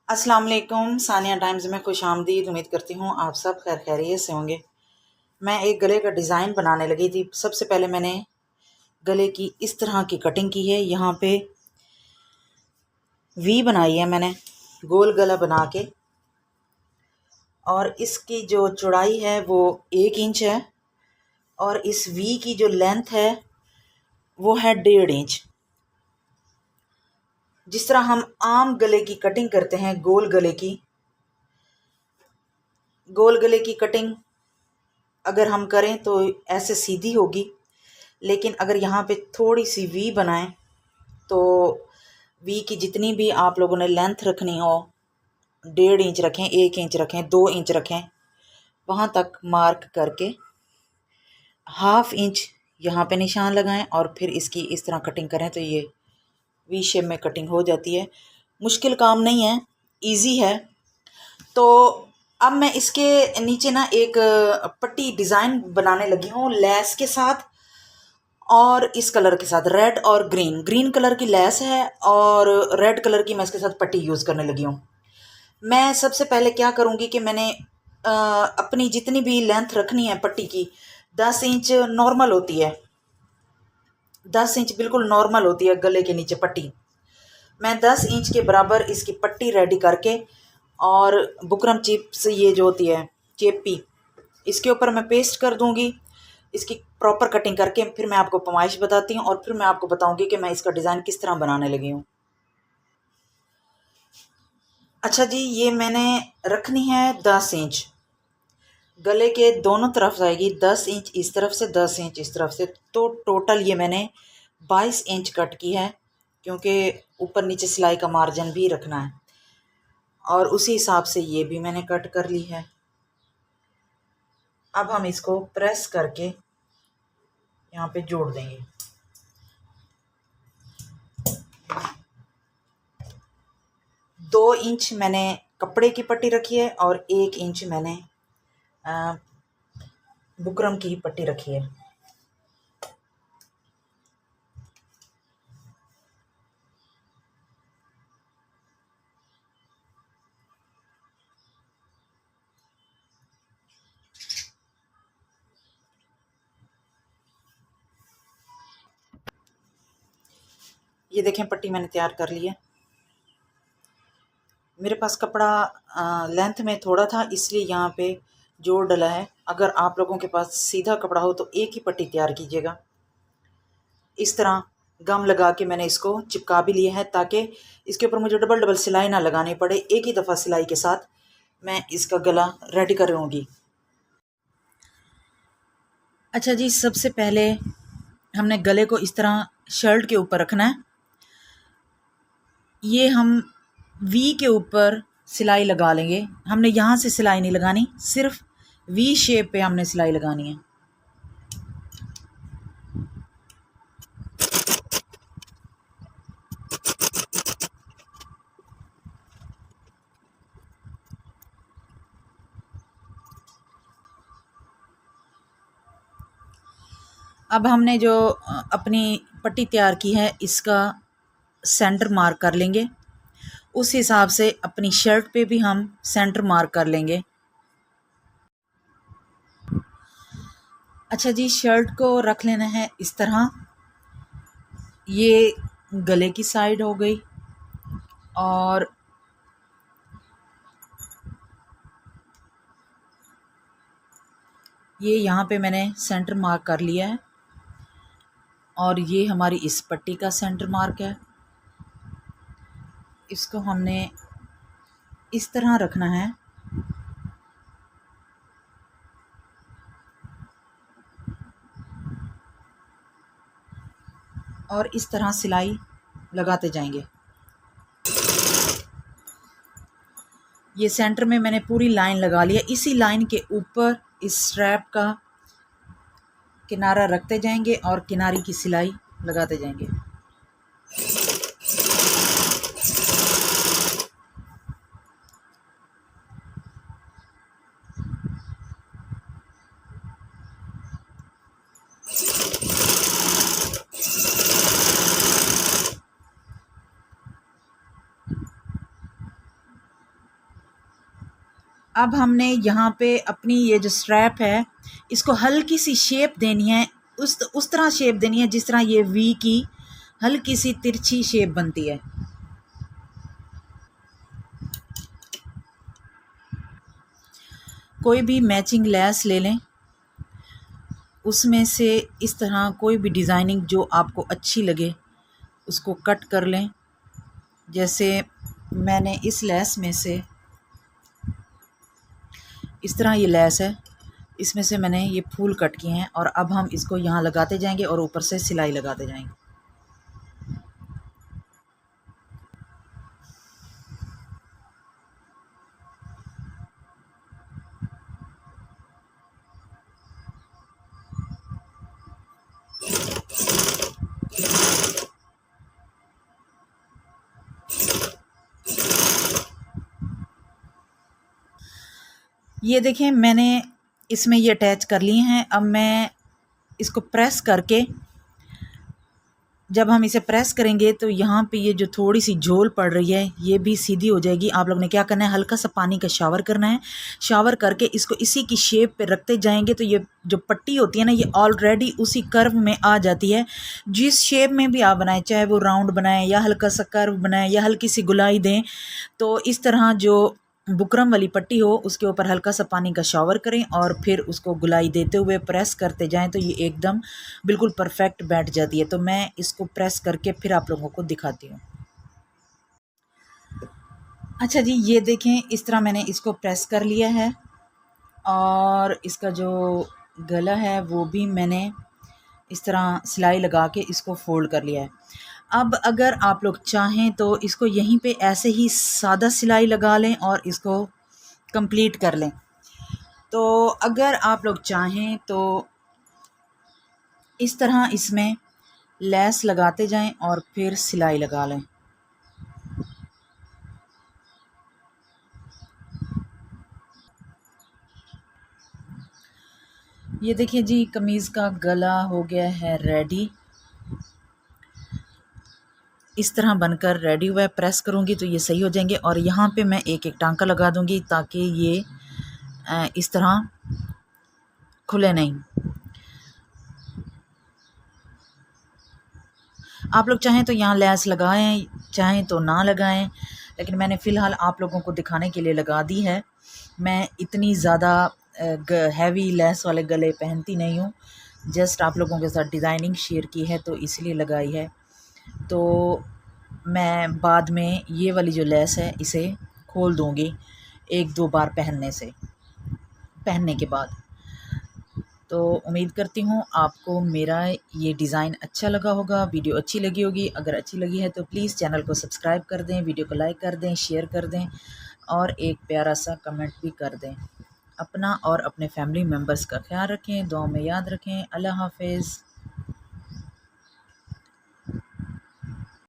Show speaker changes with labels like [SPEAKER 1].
[SPEAKER 1] अस्सलाम वालेकुम। सानिया टाइम्स में खुश आमदीद। उम्मीद करती हूँ आप सब खैर खैरियत से होंगे। मैं एक गले का डिज़ाइन बनाने लगी थी। सबसे पहले मैंने गले की इस तरह की कटिंग की है। यहाँ पे वी बनाई है मैंने, गोल गला बना के, और इसकी जो चौड़ाई है वो 1 इंच है और इस वी की जो लेंथ है वो है 1.5 इंच। जिस तरह हम आम गले की कटिंग करते हैं, गोल गले की कटिंग अगर हम करें तो ऐसे सीधी होगी, लेकिन अगर यहाँ पे थोड़ी सी वी बनाएं तो वी की जितनी भी आप लोगों ने लेंथ रखनी हो, 1.5 इंच रखें, 1 इंच रखें, 2 इंच रखें, वहाँ तक मार्क करके 1/2 इंच यहाँ पे निशान लगाएं और फिर इसकी इस तरह कटिंग करें तो ये वी शेप में कटिंग हो जाती है। मुश्किल काम नहीं है, इजी है। तो अब मैं इसके नीचे ना एक पट्टी डिज़ाइन बनाने लगी हूँ लेस के साथ और इस कलर के साथ, रेड और ग्रीन कलर की लेस है और रेड कलर की मैं इसके साथ पट्टी यूज़ करने लगी हूँ। मैं सबसे पहले क्या करूँगी कि मैंने अपनी जितनी भी लेंथ रखनी है पट्टी की, 10 इंच नॉर्मल होती है, 10 इंच बिल्कुल नॉर्मल होती है गले के नीचे पट्टी। मैं 10 इंच के बराबर इसकी पट्टी रेडी करके और बुकरम चिप्स, ये जो होती है चेपी, इसके ऊपर मैं पेस्ट कर दूंगी। इसकी प्रॉपर कटिंग करके फिर मैं आपको पैमाइश बताती हूँ और फिर मैं आपको बताऊंगी कि मैं इसका डिज़ाइन किस तरह बनाने लगी हूँ। अच्छा जी, ये मैंने रखनी है 10 इंच, गले के दोनों तरफ जाएगी 10 इंच इस तरफ से, 10 इंच इस तरफ से, तो टोटल ये मैंने 22 इंच कट की है, क्योंकि ऊपर नीचे सिलाई का मार्जिन भी रखना है और उसी हिसाब से ये भी मैंने कट कर ली है। अब हम इसको प्रेस करके यहाँ पे जोड़ देंगे। दो इंच मैंने कपड़े की पट्टी रखी है और 1 इंच मैंने बुकरम की पट्टी रखी है। ये देखें, पट्टी मैंने तैयार कर ली है। मेरे पास कपड़ा लेंथ में थोड़ा था, इसलिए यहाँ पे जोड़ डला है। अगर आप लोगों के पास सीधा कपड़ा हो तो एक ही पट्टी तैयार कीजिएगा। इस तरह गम लगा के मैंने इसको चिपका भी लिया है, ताकि इसके ऊपर मुझे डबल डबल सिलाई ना लगानी पड़े। एक ही दफ़ा सिलाई के साथ मैं इसका गला रेडी कर लूँगी। अच्छा जी, सबसे पहले हमने गले को इस तरह शर्ट के ऊपर रखना है। ये हम वी के ऊपर सिलाई लगा लेंगे। हमने यहाँ से सिलाई नहीं लगानी, सिर्फ वी शेप पे हमने सिलाई लगानी है। अब हमने जो अपनी पट्टी तैयार की है, इसका सेंटर मार्क कर लेंगे। उस हिसाब से अपनी शर्ट पे भी हम सेंटर मार्क कर लेंगे। अच्छा जी, शर्ट को रख लेना है इस तरह। ये गले की साइड हो गई और ये यहाँ पे मैंने सेंटर मार्क कर लिया है और ये हमारी इस पट्टी का सेंटर मार्क है। इसको हमने इस तरह रखना है और इस तरह सिलाई लगाते जाएंगे। ये सेंटर में मैंने पूरी लाइन लगा लिया। इसी लाइन के ऊपर इस स्ट्रैप का किनारा रखते जाएंगे और किनारे की सिलाई लगाते जाएंगे। अब हमने यहाँ पे अपनी ये जो स्ट्रैप है इसको हल्की सी शेप देनी है, उस तरह शेप देनी है जिस तरह ये वी की हल्की सी तिरछी शेप बनती है। कोई भी मैचिंग लेस ले लें, उसमें से इस तरह कोई भी डिज़ाइनिंग जो आपको अच्छी लगे उसको कट कर लें। जैसे मैंने इस लेस में से इस तरह ये लेस है, इसमें से मैंने ये फूल कट किए हैं और अब हम इसको यहाँ लगाते जाएंगे और ऊपर से सिलाई लगाते जाएंगे। ये देखें मैंने इसमें ये अटैच कर लिए हैं। अब मैं इसको प्रेस करके, जब हम इसे प्रेस करेंगे तो यहाँ पे ये जो थोड़ी सी झोल पड़ रही है ये भी सीधी हो जाएगी। आप लोग ने क्या करना है, हल्का सा पानी का शावर करना है। शावर करके इसको इसी की शेप पे रखते जाएंगे तो ये जो पट्टी होती है ना ये ऑलरेडी उसी कर्व में आ जाती है। जिस शेप में भी आप बनाएं, चाहे वो राउंड बनाएं या हल्का सा कर्व बनाएं या हल्की सी गुलाई दें, तो इस तरह जो बुकरम वाली पट्टी हो उसके ऊपर हल्का सा पानी का शावर करें और फिर उसको गुलाई देते हुए प्रेस करते जाएं तो ये एकदम बिल्कुल परफेक्ट बैठ जाती है। तो मैं इसको प्रेस करके फिर आप लोगों को दिखाती हूँ। अच्छा जी, ये देखें इस तरह मैंने इसको प्रेस कर लिया है और इसका जो गला है वो भी मैंने इस तरह सिलाई लगा के इसको फोल्ड कर लिया है। अब अगर आप लोग चाहें तो इसको यहीं पे ऐसे ही सादा सिलाई लगा लें और इसको कंप्लीट कर लें। तो अगर आप लोग चाहें तो इस तरह इसमें लेस लगाते जाएं और फिर सिलाई लगा लें। ये देखिए जी, कमीज़ का गला हो गया है रेडी। इस तरह बनकर रेडी हुआ है। प्रेस करूँगी तो ये सही हो जाएंगे और यहाँ पे मैं एक एक टांका लगा दूँगी ताकि ये इस तरह खुले नहीं। आप लोग चाहें तो यहाँ लेस लगाएं, चाहें तो ना लगाएं, लेकिन मैंने फ़िलहाल आप लोगों को दिखाने के लिए लगा दी है। मैं इतनी ज़्यादा हैवी लेस वाले गले पहनती नहीं हूँ, जस्ट आप लोगों के साथ डिज़ाइनिंग शेयर की है तो इसलिए लगाई है। तो मैं बाद में ये वाली जो लेस है इसे खोल दूँगी एक दो बार पहनने के बाद। तो उम्मीद करती हूँ आपको मेरा ये डिज़ाइन अच्छा लगा होगा, वीडियो अच्छी लगी होगी। अगर अच्छी लगी है तो प्लीज़ चैनल को सब्सक्राइब कर दें, वीडियो को लाइक कर दें, शेयर कर दें और एक प्यारा सा कमेंट भी कर दें। अपना और अपने फैमिली मेम्बर्स का ख्याल रखें, दुआ में याद रखें। अल्लाह हाफ़िज़।